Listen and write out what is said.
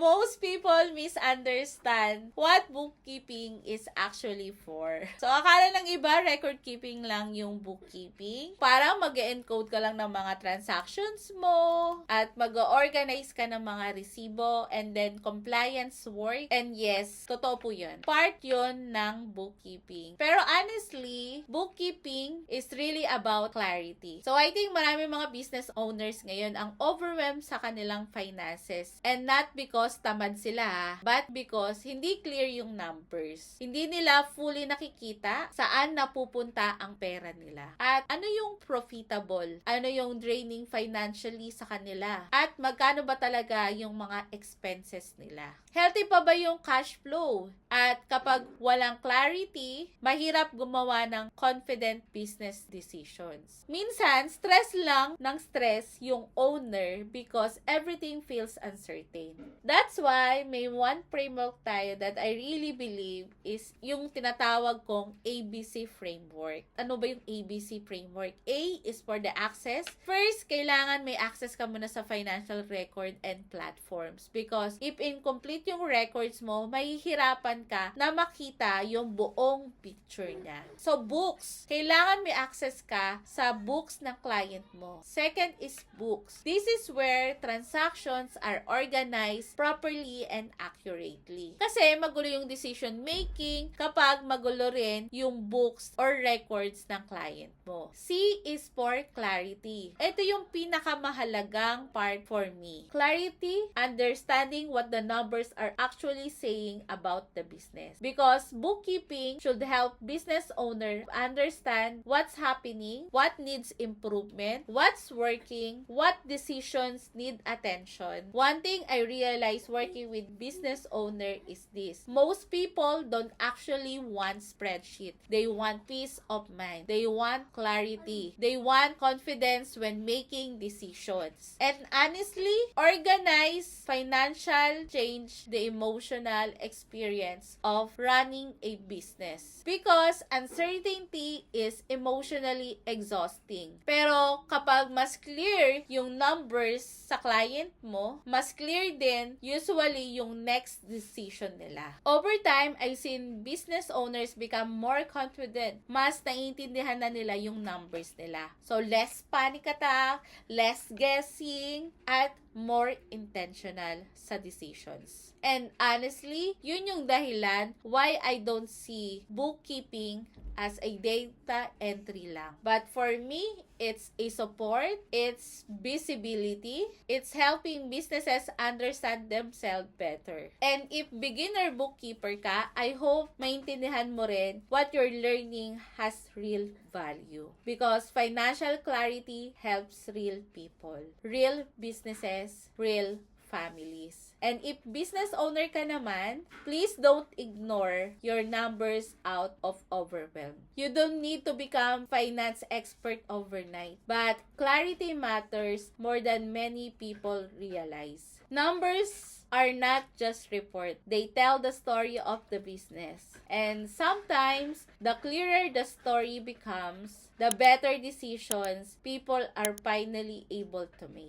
Most people misunderstand what bookkeeping is actually for. So, akala ng iba, record keeping lang yung bookkeeping. Parang mag-encode ka lang ng mga transactions mo at mag-organize ka ng mga resibo and then compliance work. And yes, totoo po yun. Part yun ng bookkeeping. Pero honestly, bookkeeping is really about clarity. So, I think marami mga business owners ngayon ang overwhelmed sa kanilang finances. And not because tamad sila, but because hindi clear yung numbers. Hindi nila fully nakikita saan napupunta ang pera nila. At ano yung profitable? Ano yung draining financially sa kanila? At magkano ba talaga yung mga expenses nila? Healthy pa ba yung cash flow? At kapag walang clarity, mahirap gumawa ng confident business decisions. Minsan, stress lang ng stress yung owner because everything feels uncertain. That's why may one framework tayo that I really believe is yung tinatawag kong ABC framework. Ano ba yung ABC framework? A is for the access. First, kailangan may access ka muna sa financial record and platforms because if incomplete yung records mo, mahihirapan ka na makita yung buong picture niya. So, books. Kailangan may access ka sa books ng client mo. Second is books. This is where transactions are organized properly and accurately. Kasi magulo yung decision making kapag magulo rin yung books or records ng client mo. C is for clarity. Ito yung pinakamahalagang part for me. Clarity, understanding what the numbers are actually saying about the business. Because bookkeeping should help business owner understand what's happening, what needs improvement, what's working, what decisions need attention. One thing I realized working with business owner is this. Most people don't actually want spreadsheet. They want peace of mind. They want clarity. They want confidence when making decisions. And honestly, organize financial change the emotional experience of running a business. Because uncertainty is emotionally exhausting. Pero kapag mas clear yung numbers sa client mo, mas clear din usually yung next decision nila. Over time, I've seen business owners become more confident. Mas naiintindihan na nila yung numbers nila. So, less panic attack, less guessing, at more intentional sa decisions. And honestly, yun yung dahilan why I don't see bookkeeping as a data entry lang. But for me, it's a support, it's visibility, it's helping businesses understand themselves better. And if beginner bookkeeper ka, I hope maintindihan mo rin what you're learning has real value. Because financial clarity helps real people, real businesses, real families. And if business owner ka naman, please don't ignore your numbers out of overwhelm. You don't need to become finance expert overnight, but clarity matters more than many people realize. Numbers are not just report. They tell the story of the business. And sometimes, the clearer the story becomes, the better decisions people are finally able to make.